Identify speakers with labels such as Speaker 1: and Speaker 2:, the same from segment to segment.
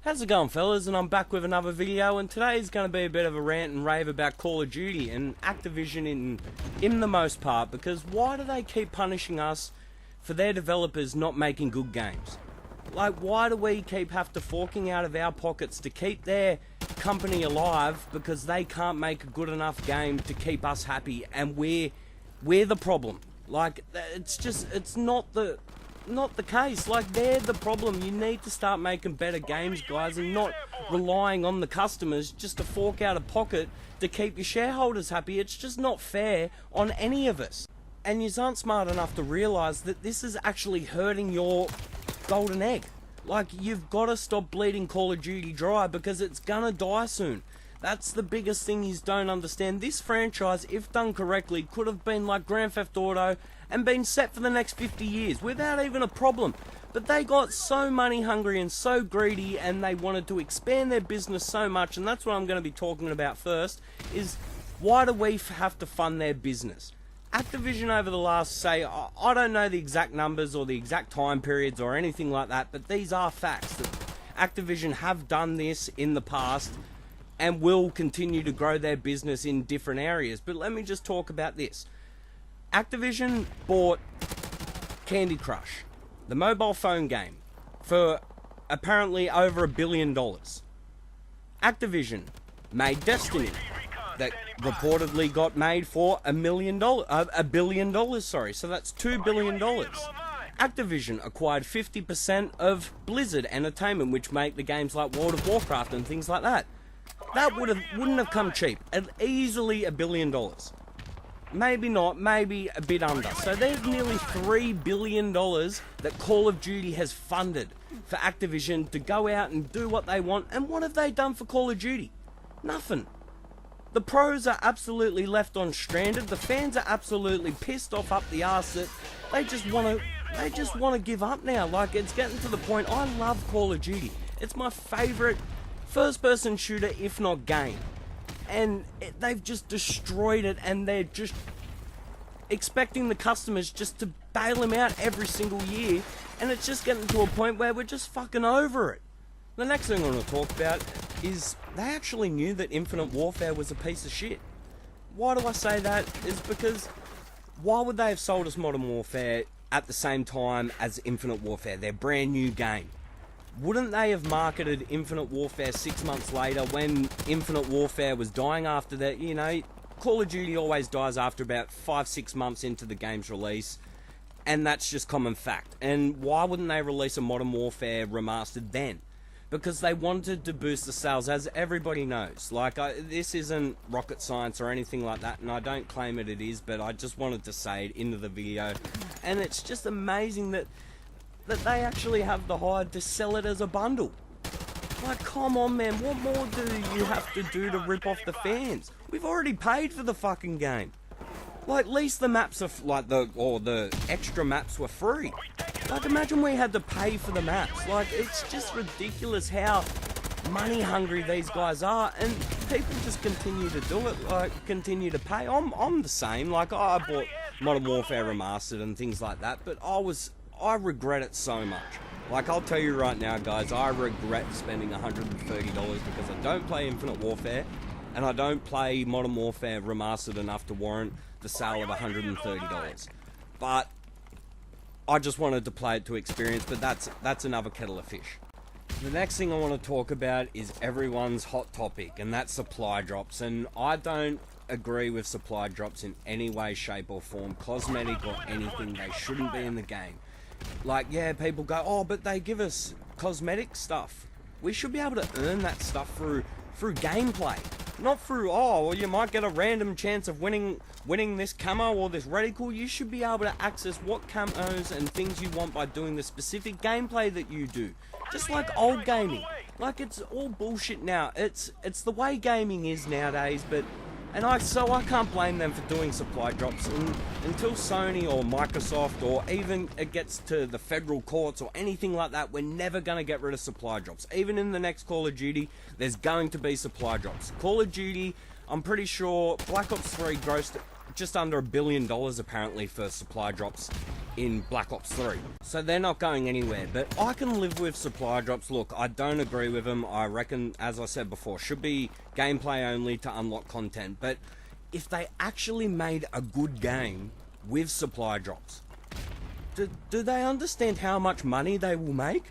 Speaker 1: How's it going, fellas? And I'm back with another video, and today is going to be a bit of a rant and rave about Call of Duty and Activision in the most part, because why do they keep punishing us for their developers not making good games? Like, why do we keep have to forking out of our pockets to keep their company alive because they can't make a good enough game to keep us happy, and we're the problem? Like, it's not the case. Like, they're the problem. You need to start making better games, guys, and not relying on the customers just to fork out a pocket to keep your shareholders happy. It's just not fair on any of us. And you aren't smart enough to realise that this is actually hurting your golden egg. Like, you've got to stop bleeding Call of Duty dry because it's gonna die soon. That's the biggest thing you don't understand. This franchise, if done correctly, could have been like Grand Theft Auto and been set for the next 50 years without even a problem. But they got so money hungry and so greedy, and they wanted to expand their business so much, and that's what I'm going to be talking about first, is why do we have to fund their business? Activision over the last, say, I don't know the exact numbers or the exact time periods or anything like that, but these are facts that Activision have done this in the past and will continue to grow their business in different areas. But let me just talk about this. Activision bought Candy Crush, the mobile phone game, for apparently over $1 billion. Activision made Destiny, that reportedly got made for $1 billion, sorry. So that's $2 billion. Activision acquired 50% of Blizzard Entertainment, which make the games like World of Warcraft and things like that. That wouldn't have come cheap. Easily $1 billion. Maybe not, maybe a bit under. So there's nearly $3 billion that Call of Duty has funded for Activision to go out and do what they want. And what have they done for Call of Duty? Nothing. The pros are absolutely left on stranded. The fans are absolutely pissed off up the arse that they just want to give up now. Like, it's getting to the point. I love Call of Duty. It's my favourite first-person shooter, if not game. And they've just destroyed it, and they're just expecting the customers just to bail them out every single year, and it's just getting to a point where we're just fucking over it. The next thing I want to talk about is they actually knew that Infinite Warfare was a piece of shit. Why do I say that? Is because why would they have sold us Modern Warfare at the same time as Infinite Warfare, their brand new game? Wouldn't they have marketed Infinite Warfare 6 months later when Infinite Warfare was dying after that? You know, Call of Duty always dies after about 5-6 months into the game's release, and that's just common fact. And why wouldn't they release a Modern Warfare remastered then? Because they wanted to boost the sales, as everybody knows. Like, this isn't rocket science or anything like that, and I don't claim it is, but I just wanted to say it into the video. And it's just amazing that they actually have the hide to sell it as a bundle. Like, come on, man, what more do you have to do to rip off the fans? We've already paid for the fucking game. Like, at least the maps are, the extra maps were free. Like, imagine we had to pay for the maps. Like, it's just ridiculous how money hungry these guys are, and people just continue to do it, like, continue to pay. I'm the same. Like, I bought Modern Warfare Remastered and things like that, but I regret it so much. Like, I'll tell you right now, guys, I regret spending $130 because I don't play Infinite Warfare, and I don't play Modern Warfare Remastered enough to warrant the sale of $130. But I just wanted to play it to experience, but that's another kettle of fish. The next thing I want to talk about is everyone's hot topic, and that's supply drops. And I don't agree with supply drops in any way, shape or form, cosmetic or anything. They shouldn't be in the game. Like, yeah, people go, oh, but they give us cosmetic stuff. We should be able to earn that stuff through gameplay. Not through, oh, well, you might get a random chance of winning this camo or this reticle. You should be able to access what camos and things you want by doing the specific gameplay that you do. Just like old gaming. Like, it's all bullshit now. It's the way gaming is nowadays, but I can't blame them for doing supply drops. And until Sony or Microsoft or even it gets to the federal courts or anything like that, we're never going to get rid of supply drops. Even in the next Call of Duty, there's going to be supply drops. Call of Duty, I'm pretty sure Black Ops 3 grossed just under $1 billion apparently for supply drops in Black Ops 3. So they're not going anywhere, but I can live with supply drops. Look, I don't agree with them. I reckon, as I said before, should be gameplay only to unlock content. But if they actually made a good game with supply drops, do they understand how much money they will make?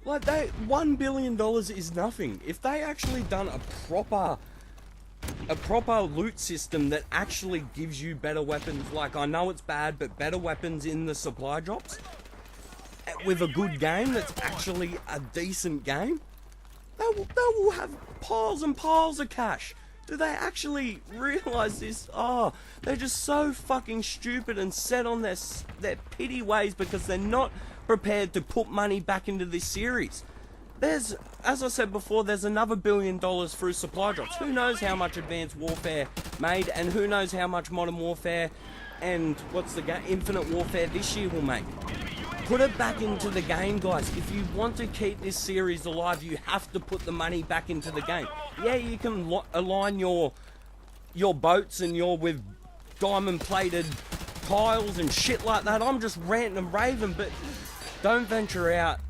Speaker 1: Like, $1 billion is nothing. If they actually done a proper loot system that actually gives you better weapons, like, I know it's bad, but better weapons in the supply drops, with a good game that's actually a decent game, they will have piles and piles of cash. Do they actually realise this? Oh, they're just so fucking stupid and set on their pity ways because they're not prepared to put money back into this series. There's, as I said before, there's another $1 billion through supply drops. Who knows how much Advanced Warfare made, and who knows how much Modern Warfare and Infinite Warfare this year will make. Put it back into the game, guys. If you want to keep this series alive, you have to put the money back into the game. Yeah, you can align your boats and you're with diamond-plated tiles and shit like that. I'm just ranting and raving, but don't venture out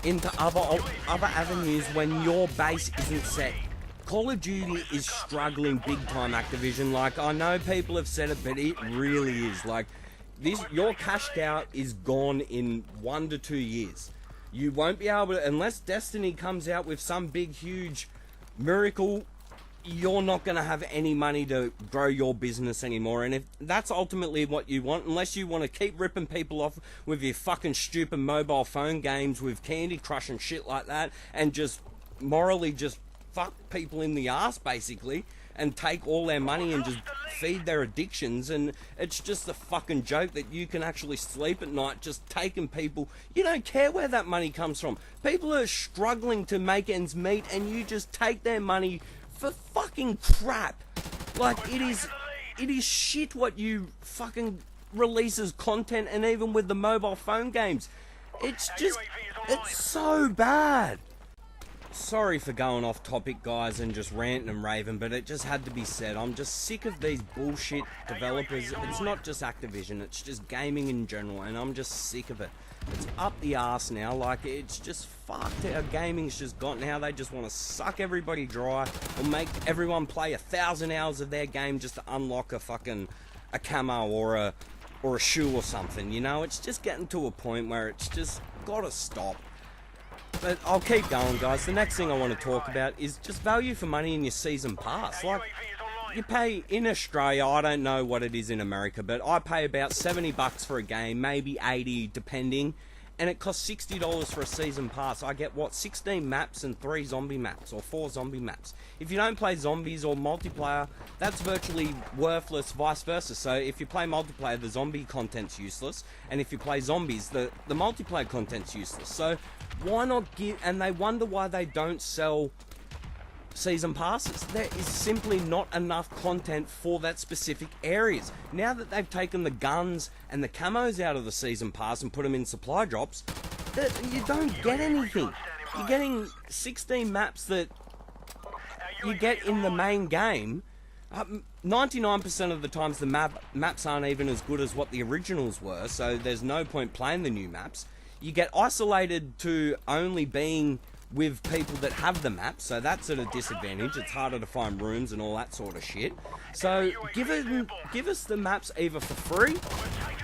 Speaker 1: into other avenues when your base isn't set. Call of Duty is struggling big time, Activision. Like, I know people have said it, but it really is. Like, your cash cow is gone in 1 to 2 years. You won't be able to, unless Destiny comes out with some big huge miracle, you're not going to have any money to grow your business anymore. And if that's ultimately what you want, unless you want to keep ripping people off with your fucking stupid mobile phone games with Candy Crush and shit like that, and just morally just fuck people in the ass basically, and take all their money and just feed their addictions, and it's just a fucking joke that you can actually sleep at night just taking people. You don't care where that money comes from. People are struggling to make ends meet, and you just take their money for fucking crap. Like, it is shit what you fucking release as content, and even with the mobile phone games, it's so bad. Sorry for going off topic, guys, and just ranting and raving, but it just had to be said. I'm just sick of these bullshit developers. It's not just Activision, it's just gaming in general, and I'm just sick of it. It's up the arse now. Like, it's just fucked how gaming's just got now. They just want to suck everybody dry or make everyone play 1,000 hours of their game just to unlock a camo or a shoe or something, you know? It's just getting to a point where it's just gotta stop. But I'll keep going, guys. The next thing I want to talk about is just value for money in your season pass. Like, you pay in Australia, I don't know what it is in America, but I pay about $70 for a game, maybe 80 depending, and it costs $60 for a season pass. I get, 16 maps and 3 zombie maps, or 4 zombie maps. If you don't play zombies or multiplayer, that's virtually worthless, vice versa. So if you play multiplayer, the zombie content's useless, and if you play zombies, the multiplayer content's useless. So why not give, and they wonder why they don't sell season passes. There is simply not enough content for that specific areas. Now that they've taken the guns and the camos out of the season pass and put them in supply drops, you don't get anything. You're getting 16 maps that you get in the main game. 99% of the times the maps aren't even as good as what the originals were, so there's no point playing the new maps. You get isolated to only being with people that have the map, so that's at a disadvantage. It's harder to find rooms and all that sort of shit. So give us the maps either for free,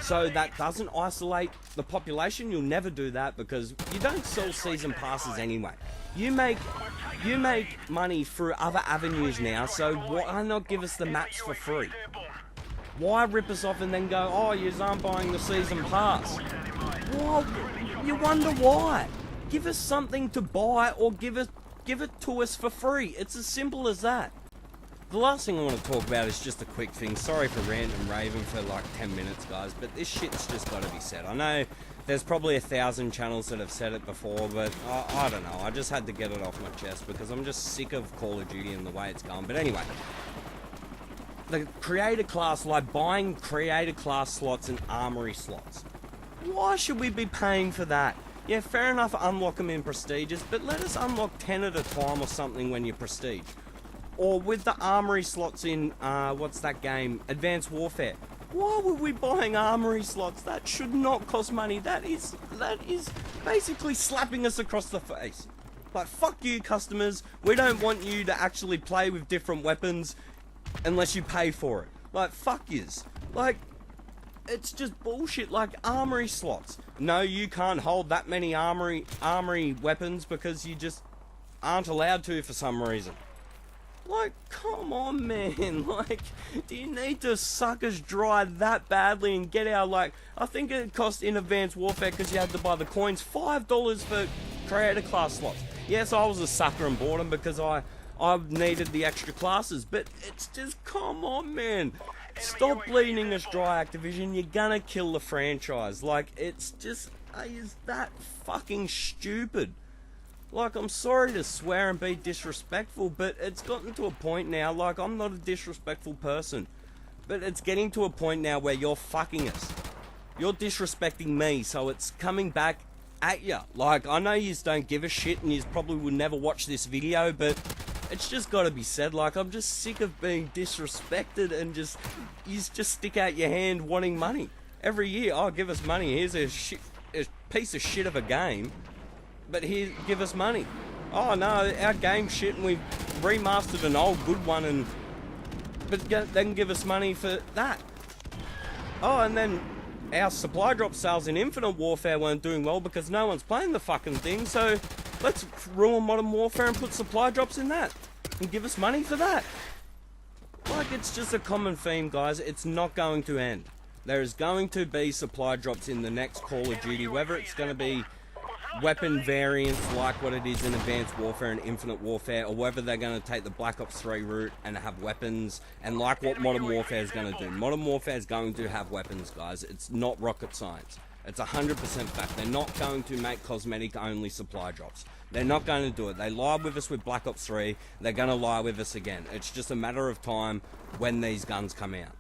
Speaker 1: so that doesn't isolate the population. You'll never do that because you don't sell season passes anyway. You make money through other avenues now, so why not give us the maps for free? Why rip us off and then go, oh, you aren't buying the season pass? Well, you wonder why. Give us something to buy, or give it to us for free. It's as simple as that. The last thing I want to talk about is just a quick thing. Sorry for ranting and raving for like 10 minutes, guys, but this shit's just got to be said. I know there's probably 1,000 channels that have said it before, but I don't know. I just had to get it off my chest because I'm just sick of Call of Duty and the way it's going. But anyway, the creator class, like buying creator class slots and armory slots. Why should we be paying for that? Yeah, fair enough, unlock them in prestiges, but let us unlock 10 at a time or something when you're prestige. Or with the armory slots in, what's that game? Advanced Warfare. Why were we buying armory slots? That should not cost money. That is basically slapping us across the face. Like, fuck you, customers. We don't want you to actually play with different weapons unless you pay for it. Like, fuck yous. Like, it's just bullshit. Like, armory slots. No, you can't hold that many armory weapons because you just aren't allowed to for some reason. Like, come on, man. Like, do you need to suck us dry that badly and get our, like, I think it cost in Advanced Warfare, because you had to buy the coins, $5 for creator class slots. Yes, I was a sucker and bought them because I needed the extra classes, but it's just, come on, man. Stop bleeding us dry, Activision. You're gonna kill the franchise. Like, it's just, is that fucking stupid? Like, I'm sorry to swear and be disrespectful, but it's gotten to a point now, like, I'm not a disrespectful person, but it's getting to a point now where you're fucking us. You're disrespecting me, so it's coming back at ya. Like, I know yous don't give a shit and yous probably would never watch this video, but it's just gotta be said. Like, I'm just sick of being disrespected and yous just stick out your hand wanting money. Every year, oh, give us money, here's a piece of shit of a game. But here, give us money. Oh no, our game's shit and we've remastered an old good one, but they can give us money for that. Oh, and then our supply drop sales in Infinite Warfare weren't doing well because no one's playing the fucking thing, so let's ruin Modern Warfare and put supply drops in that and give us money for that. Like, it's just a common theme, guys. It's not going to end. There is going to be supply drops in the next Call of Duty, whether it's going to be weapon variants like what it is in Advanced Warfare and Infinite Warfare, or whether they're going to take the Black Ops 3 route and have weapons, and like what Modern Warfare is going to do. Modern Warfare is going to have weapons, guys. It's not rocket science. It's 100% fact. They're not going to make cosmetic-only supply drops. They're not going to do it. They lied with us with Black Ops 3. They're going to lie with us again. It's just a matter of time when these guns come out.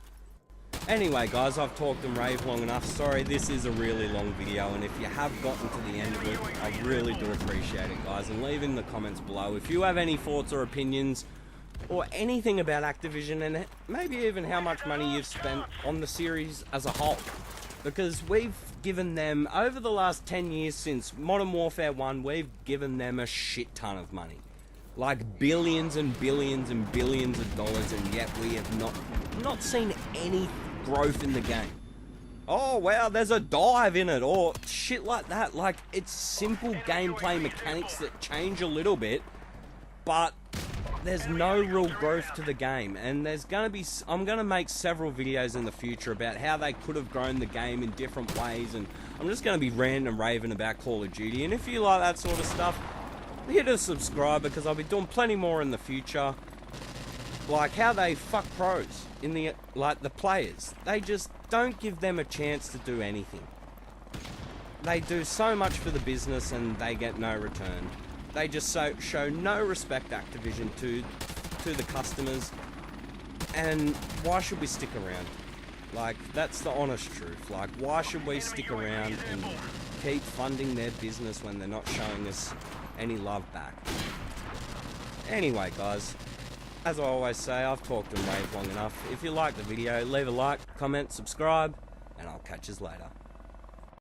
Speaker 1: Anyway, guys, I've talked and raved long enough. Sorry, this is a really long video, and if you have gotten to the end of it, I really do appreciate it, guys. And leave in the comments below if you have any thoughts or opinions or anything about Activision, and maybe even how much money you've spent on the series as a whole. Because we've given them, over the last 10 years since Modern Warfare 1, we've given them a shit ton of money. Like billions and billions and billions of dollars, and yet we have not seen any growth in the game. Oh wow, there's a dive in it, or shit like that. Like, it's simple gameplay mechanics that change a little bit, but there's no real growth to the game. And there's gonna be, I'm gonna make several videos in the future about how they could have grown the game in different ways, and I'm just gonna be ranting and raving about Call of Duty. And if you like that sort of stuff, hit a subscribe, because I'll be doing plenty more in the future. Like how they fuck pros in the, like, the players. They just don't give them a chance to do anything. They do so much for the business and they get no return. They just show no respect, Activision, to the customers. And why should we stick around? Like, that's the honest truth. Like, why should we stick around and keep funding their business when they're not showing us any love back? Anyway, guys, as I always say, I've talked and raved long enough. If you like the video, leave a like, comment, subscribe, and I'll catch you later.